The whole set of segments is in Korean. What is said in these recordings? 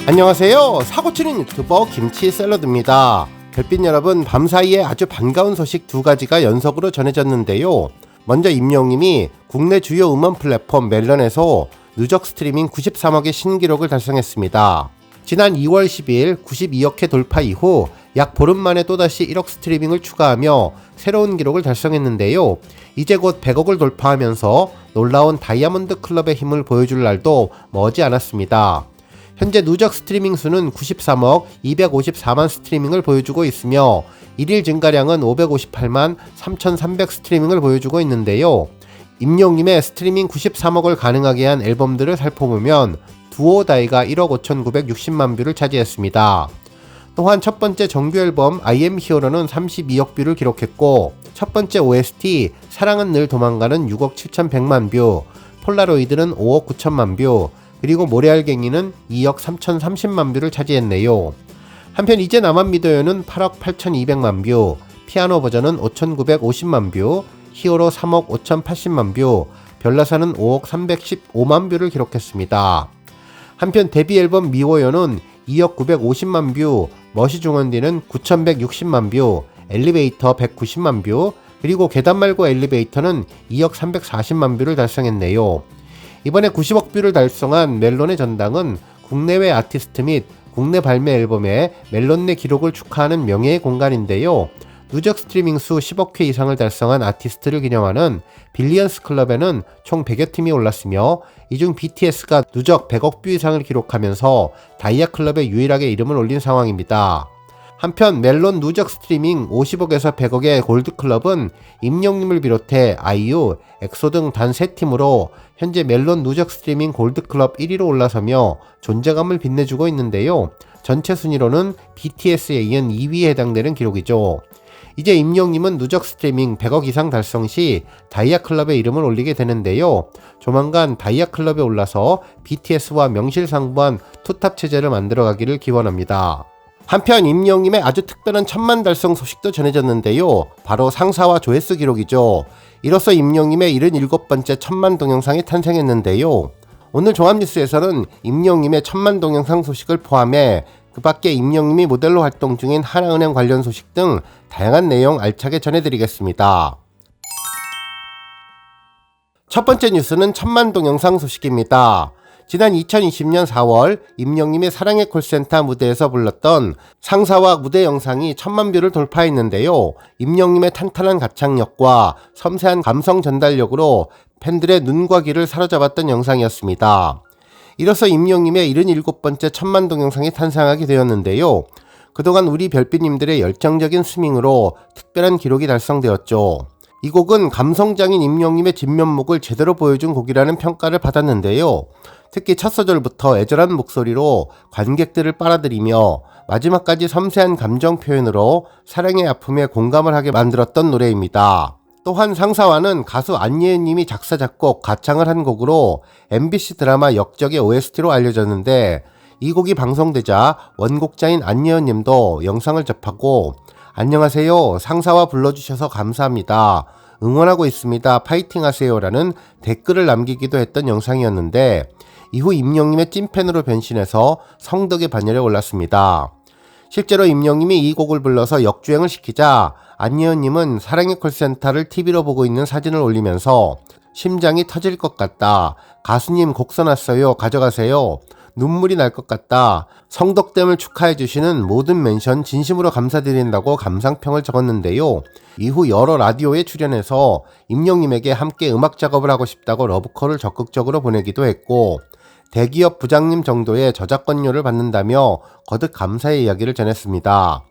안녕하세요. 사고치는 유튜버 김치샐러드입니다. 별빛 여러분, 밤사이에 아주 반가운 소식 두 가지가 연속으로 전해졌는데요. 먼저 임영님이 국내 주요 음원 플랫폼 멜론에서 누적 스트리밍 93억의 신기록을 달성했습니다. 지난 2월 10일 92억 회 돌파 이후 약 보름 만에 또다시 1억 스트리밍을 추가하며 새로운 기록을 달성했는데요. 이제 곧 100억을 돌파하면서 놀라운 다이아몬드 클럽의 힘을 보여줄 날도 머지 않았습니다. 현재 누적 스트리밍 수는 93억 254만 스트리밍을 보여주고 있으며 1일 증가량은 558만 3300 스트리밍을 보여주고 있는데요. 임영님의 스트리밍 93억을 가능하게 한 앨범들을 살펴보면 두오다이가 1억 5960만 뷰를 차지했습니다. 또한 첫 번째 정규 앨범 I am hero는 32억 뷰를 기록했고, 첫 번째 OST 사랑은 늘 도망가는 6억 7100만 뷰, 폴라로이드는 5억 9천만 뷰, 그리고 모래알갱이는 2억 3030만 뷰를 차지했네요. 한편 이제 나만 믿어요는 8억 8200만 뷰, 피아노 버전은 5950만 뷰, 히어로 3억 5080만 뷰, 별나사는 5억 315만 뷰를 기록했습니다. 한편 데뷔 앨범 미워요는 2억 950만 뷰, 머시 중원디는 9160만 뷰, 엘리베이터 190만 뷰, 그리고 계단 말고 엘리베이터는 2억 340만 뷰를 달성했네요. 이번에 90억 뷰를 달성한 멜론의 전당은 국내외 아티스트 및 국내 발매 앨범의 멜론 내 기록을 축하하는 명예의 공간인데요. 누적 스트리밍 수 10억 회 이상을 달성한 아티스트를 기념하는 빌리언스 클럽에는 총 100여 팀이 올랐으며, 이 중 BTS가 누적 100억 뷰 이상을 기록하면서 다이아 클럽에 유일하게 이름을 올린 상황입니다. 한편 멜론 누적 스트리밍 50억에서 100억의 골드클럽은 임영님을 비롯해 아이유, 엑소 등 단 3팀으로 현재 멜론 누적 스트리밍 골드클럽 1위로 올라서며 존재감을 빛내주고 있는데요. 전체 순위로는 BTS에 이은 2위에 해당되는 기록이죠. 이제 임영님은 누적 스트리밍 100억 이상 달성 시 다이아 클럽에 이름을 올리게 되는데요. 조만간 다이아 클럽에 올라서 BTS와 명실상부한 투탑 체제를 만들어가기를 기원합니다. 한편 임영님의 아주 특별한 1000만 달성 소식도 전해졌는데요. 바로 상사와 조회수 기록이죠. 이로써 임영님의 77번째 1000만 동영상이 탄생했는데요. 오늘 종합뉴스에서는 임영님의 1000만 동영상 소식을 포함해 그 밖에 임영님이 모델로 활동 중인 하나은행 관련 소식 등 다양한 내용 알차게 전해드리겠습니다. 첫 번째 뉴스는 1000만 동영상 소식입니다. 지난 2020년 4월 임영님이 사랑의 콜센터 무대에서 불렀던 상사와 무대 영상이 1000만 뷰를 돌파했는데요. 임영님의 탄탄한 가창력과 섬세한 감성 전달력으로 팬들의 눈과 귀를 사로잡았던 영상이었습니다. 이로써 임영님의 77번째 1000만 동영상이 탄생하게 되었는데요. 그동안 우리 별빛님들의 열정적인 스밍으로 특별한 기록이 달성되었죠. 이 곡은 감성장인 임영님의 진면목을 제대로 보여준 곡이라는 평가를 받았는데요. 특히 첫 소절부터 애절한 목소리로 관객들을 빨아들이며 마지막까지 섬세한 감정 표현으로 사랑의 아픔에 공감을 하게 만들었던 노래입니다. 또한 상사와는 가수 안예은님이 작사, 작곡, 가창을 한 곡으로 MBC 드라마 역적의 OST로 알려졌는데, 이 곡이 방송되자 원곡자인 안예은님도 영상을 접하고 안녕하세요, 상사와 불러주셔서 감사합니다, 응원하고 있습니다, 파이팅 하세요 라는 댓글을 남기기도 했던 영상이었는데, 이후 임영님의 찐팬으로 변신해서 성덕의 반열에 올랐습니다. 실제로 임영님이 이 곡을 불러서 역주행을 시키자 안예은님은 사랑의 콜센터를 TV로 보고 있는 사진을 올리면서 심장이 터질 것 같다, 가수님 곡 써놨어요, 가져가세요, 눈물이 날 것 같다, 성덕됨을 축하해주시는 모든 멘션 진심으로 감사드린다고 감상평을 적었는데요. 이후 여러 라디오에 출연해서 임영님에게 함께 음악 작업을 하고 싶다고 러브콜을 적극적으로 보내기도 했고, 대기업 부장님 정도의 저작권료를 받는다며 거듭 감사의 이야기를 전했습니다.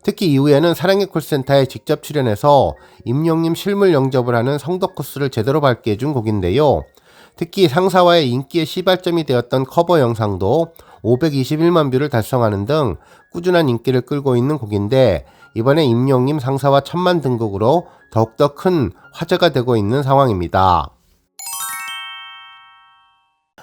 특히 이후에는 사랑의 콜센터에 직접 출연해서 임영님 실물 영접을 하는 성덕 코스를 제대로 밟게 해준 곡인데요. 특히 상사와의 인기의 시발점이 되었던 커버 영상도 521만 뷰를 달성하는 등 꾸준한 인기를 끌고 있는 곡인데, 이번에 임영님 상사와 1000만 등극으로 더욱더 큰 화제가 되고 있는 상황입니다.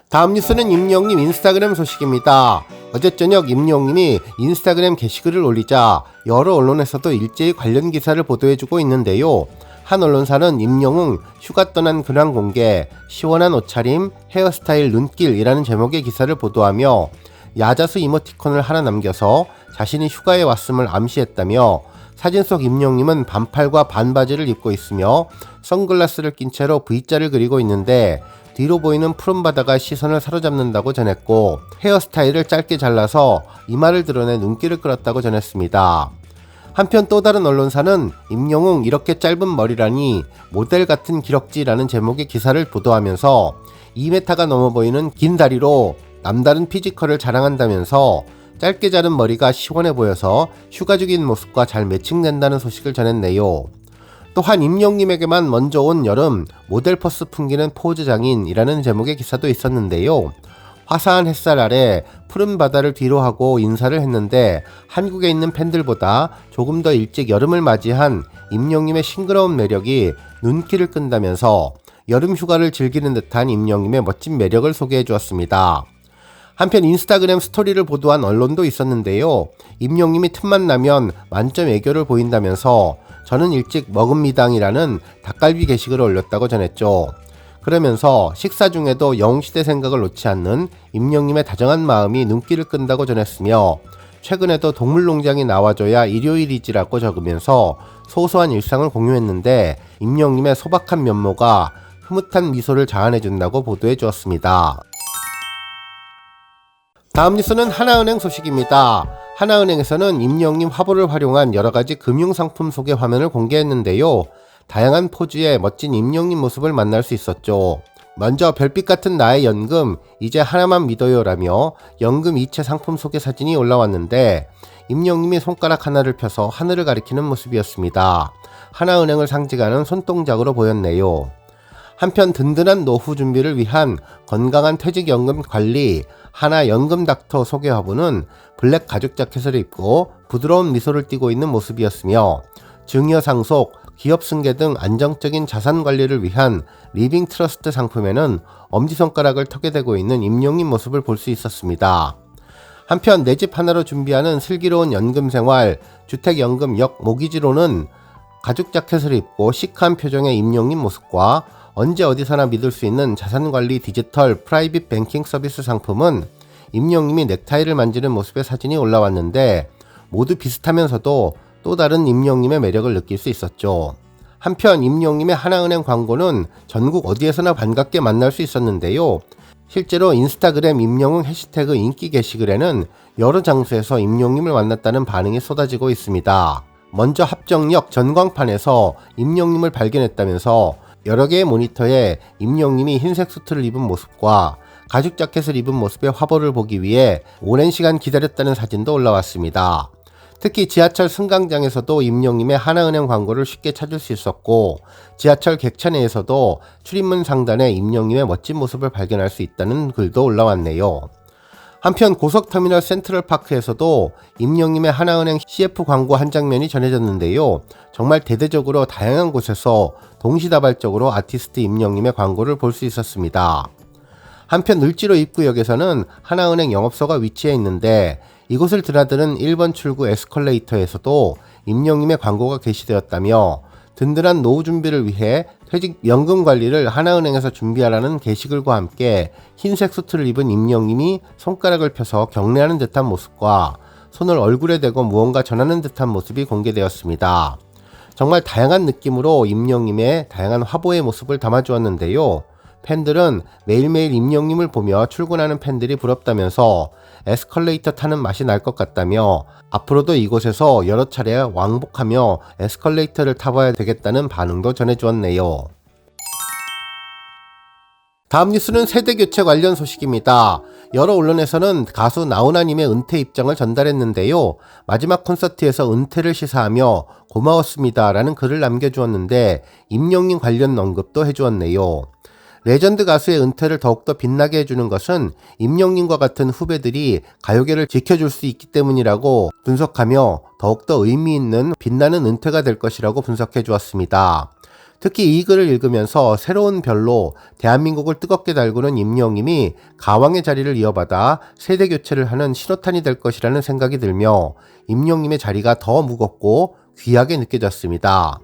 다음 뉴스는 임영님 인스타그램 소식입니다. 어제 저녁 임영님이 인스타그램 게시글을 올리자 여러 언론에서도 일제히 관련 기사를 보도해주고 있는데요. 한 언론사는 임영웅 휴가 떠난 근황 공개, 시원한 옷차림, 헤어스타일 눈길이라는 제목의 기사를 보도하며 야자수 이모티콘을 하나 남겨서 자신이 휴가에 왔음을 암시했다며, 사진 속 임영님은 반팔과 반바지를 입고 있으며 선글라스를 낀 채로 V자를 그리고 있는데 뒤로 보이는 푸른 바다가 시선을 사로잡는다고 전했고, 헤어스타일을 짧게 잘라서 이마를 드러내 눈길을 끌었다고 전했습니다. 한편 또 다른 언론사는 임영웅 이렇게 짧은 머리라니 모델 같은 기럭지라는 제목의 기사를 보도하면서 2m가 넘어 보이는 긴 다리로 남다른 피지컬을 자랑한다면서 짧게 자른 머리가 시원해 보여서 휴가 중인 모습과 잘 매칭된다는 소식을 전했네요. 또한 임영님에게만 먼저 온 여름 모델 퍼스 풍기는 포즈 장인이라는 제목의 기사도 있었는데요. 화사한 햇살 아래 푸른 바다를 뒤로 하고 인사를 했는데 한국에 있는 팬들보다 조금 더 일찍 여름을 맞이한 임영님의 싱그러운 매력이 눈길을 끈다면서 여름 휴가를 즐기는 듯한 임영님의 멋진 매력을 소개해 주었습니다. 한편 인스타그램 스토리를 보도한 언론도 있었는데요. 임영님이 틈만 나면 만점 애교를 보인다면서 저는 일찍 먹읍니당이라는 닭갈비 게시글을 올렸다고 전했죠. 그러면서 식사 중에도 영웅시대 생각을 놓지 않는 임영님의 다정한 마음이 눈길을 끈다고 전했으며, 최근에도 동물농장이 나와줘야 일요일이지라고 적으면서 소소한 일상을 공유했는데 임영님의 소박한 면모가 흐뭇한 미소를 자아내준다고 보도해 주었습니다. 다음 뉴스는 하나은행 소식입니다. 하나은행에서는 임영님 화보를 활용한 여러가지 금융상품 소개 화면을 공개했는데요. 다양한 포즈의 멋진 임영님 모습을 만날 수 있었죠. 먼저 별빛 같은 나의 연금, 이제 하나만 믿어요 라며 연금 이체 상품 소개 사진이 올라왔는데, 임영님이 손가락 하나를 펴서 하늘을 가리키는 모습이었습니다. 하나은행을 상징하는 손동작으로 보였네요. 한편 든든한 노후 준비를 위한 건강한 퇴직연금 관리 하나연금닥터 소개 화보는 블랙 가죽 자켓을 입고 부드러운 미소를 띠고 있는 모습이었으며, 증여 상속, 기업 승계 등 안정적인 자산 관리를 위한 리빙 트러스트 상품에는 엄지손가락을 턱에 대고 있는 임영님 모습을 볼 수 있었습니다. 한편 내 집 하나로 준비하는 슬기로운 연금생활 주택연금 역 모기지로는 가죽 자켓을 입고 시크한 표정의 임영님 모습과 언제 어디서나 믿을 수 있는 자산관리 디지털 프라이빗 뱅킹 서비스 상품은 임영님이 넥타이를 만지는 모습의 사진이 올라왔는데, 모두 비슷하면서도 또 다른 임영님의 매력을 느낄 수 있었죠. 한편 임영님의 하나은행 광고는 전국 어디에서나 반갑게 만날 수 있었는데요. 실제로 인스타그램 임영웅 해시태그 인기 게시글에는 여러 장소에서 임영님을 만났다는 반응이 쏟아지고 있습니다. 먼저 합정역 전광판에서 임영님을 발견했다면서 여러 개의 모니터에 임영님이 흰색 수트를 입은 모습과 가죽 자켓을 입은 모습의 화보를 보기 위해 오랜 시간 기다렸다는 사진도 올라왔습니다. 특히 지하철 승강장에서도 임영님의 하나은행 광고를 쉽게 찾을 수 있었고, 지하철 객차내에서도 출입문 상단에 임영님의 멋진 모습을 발견할 수 있다는 글도 올라왔네요. 한편 고속터미널 센트럴파크에서도 임영님의 하나은행 CF 광고 한 장면이 전해졌는데요. 정말 대대적으로 다양한 곳에서 동시다발적으로 아티스트 임영님의 광고를 볼 수 있었습니다. 한편 을지로 입구역에서는 하나은행 영업소가 위치해 있는데, 이곳을 드나드는 1번 출구 에스컬레이터에서도 임영님의 광고가 게시되었다며, 든든한 노후 준비를 위해 퇴직연금 관리를 하나은행에서 준비하라는 게시글과 함께 흰색 수트를 입은 임영님이 손가락을 펴서 경례하는 듯한 모습과 손을 얼굴에 대고 무언가 전하는 듯한 모습이 공개되었습니다. 정말 다양한 느낌으로 임영님의 다양한 화보의 모습을 담아주었는데요. 팬들은 매일매일 임영님을 보며 출근하는 팬들이 부럽다면서 에스컬레이터 타는 맛이 날 것 같다며, 앞으로도 이곳에서 여러 차례 왕복하며 에스컬레이터를 타봐야 되겠다는 반응도 전해주었네요. 다음 뉴스는 세대교체 관련 소식입니다. 여러 언론에서는 가수 나훈아님의 은퇴 입장을 전달했는데요. 마지막 콘서트에서 은퇴를 시사하며 고마웠습니다 라는 글을 남겨주었는데, 임영님 관련 언급도 해주었네요. 레전드 가수의 은퇴를 더욱더 빛나게 해주는 것은 임영님과 같은 후배들이 가요계를 지켜줄 수 있기 때문이라고 분석하며, 더욱더 의미 있는 빛나는 은퇴가 될 것이라고 분석해 주었습니다. 특히 이 글을 읽으면서 새로운 별로 대한민국을 뜨겁게 달구는 임영님이 가왕의 자리를 이어받아 세대 교체를 하는 신호탄이 될 것이라는 생각이 들며, 임영님의 자리가 더 무겁고 귀하게 느껴졌습니다.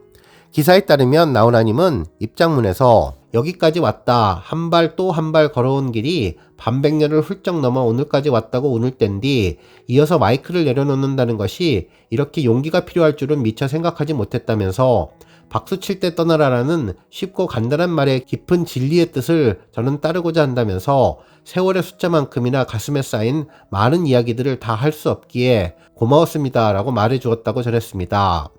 기사에 따르면 나훈아님은 입장문에서 여기까지 왔다 한 발 또 한 발 걸어온 길이 반백년을 훌쩍 넘어 오늘까지 왔다고 운을 뗀 뒤 이어서 마이크를 내려놓는다는 것이 이렇게 용기가 필요할 줄은 미처 생각하지 못했다면서 박수 칠 때 떠나라라는 쉽고 간단한 말의 깊은 진리의 뜻을 저는 따르고자 한다면서 세월의 숫자만큼이나 가슴에 쌓인 많은 이야기들을 다 할 수 없기에 고마웠습니다 라고 말해 주었다고 전했습니다.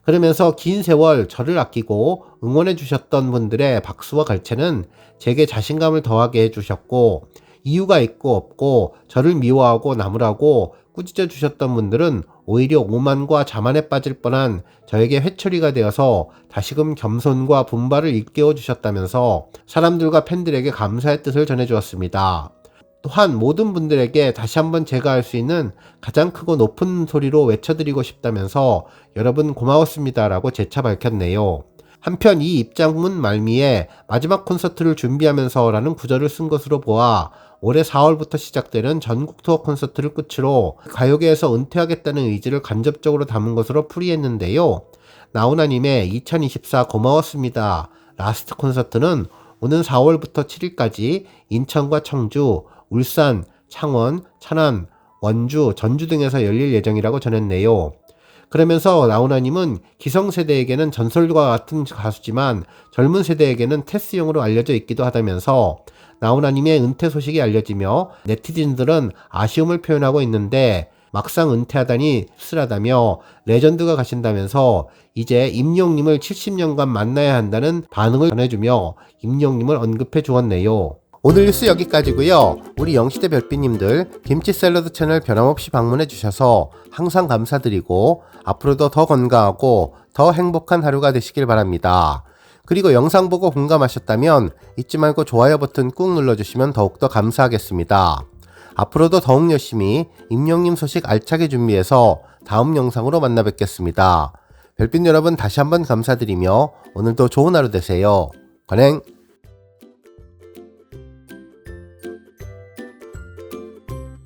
그러면서 긴 세월 저를 아끼고 응원해 주셨던 분들의 박수와 갈채는 제게 자신감을 더하게 해주셨고 이유가 있고 없고 저를 미워하고 나무라고 꾸짖어 주셨던 분들은 오히려 오만과 자만에 빠질 뻔한 저에게 회초리가 되어서 다시금 겸손과 분발을 일깨워 주셨다면서 사람들과 팬들에게 감사의 뜻을 전해 주었습니다. 또한 모든 분들에게 다시 한번 제가 할 수 있는 가장 크고 높은 소리로 외쳐드리고 싶다면서 여러분 고마웠습니다 라고 재차 밝혔네요. 한편 이 입장문 말미에 마지막 콘서트를 준비하면서 라는 구절을 쓴 것으로 보아 올해 4월부터 시작되는 전국 투어 콘서트를 끝으로 가요계에서 은퇴하겠다는 의지를 간접적으로 담은 것으로 풀이했는데요. 나훈아님의 2024 고마웠습니다 라스트 콘서트는 오는 4월부터 7일까지 인천과 청주, 울산, 창원, 천안, 원주, 전주 등에서 열릴 예정이라고 전했네요. 그러면서 나훈아님은 기성세대에게는 전설과 같은 가수지만 젊은 세대에게는 테스형으로 알려져 있기도 하다면서 나훈아님의 은퇴 소식이 알려지며 네티즌들은 아쉬움을 표현하고 있는데 막상 은퇴하다니 씁쓸하다며 레전드가 가신다면서 이제 임영님을 70년간 만나야 한다는 반응을 전해주며 임영님을 언급해 주었네요. 오늘 뉴스 여기까지고요. 우리 영시대 별빛님들 김치 샐러드 채널 변함없이 방문해 주셔서 항상 감사드리고 앞으로도 더 건강하고 더 행복한 하루가 되시길 바랍니다. 그리고 영상 보고 공감하셨다면 잊지 말고 좋아요 버튼 꾹 눌러주시면 더욱더 감사하겠습니다. 앞으로도 더욱 열심히 임영님 소식 알차게 준비해서 다음 영상으로 만나 뵙겠습니다. 별빛 여러분 다시 한번 감사드리며 오늘도 좋은 하루 되세요. 관행!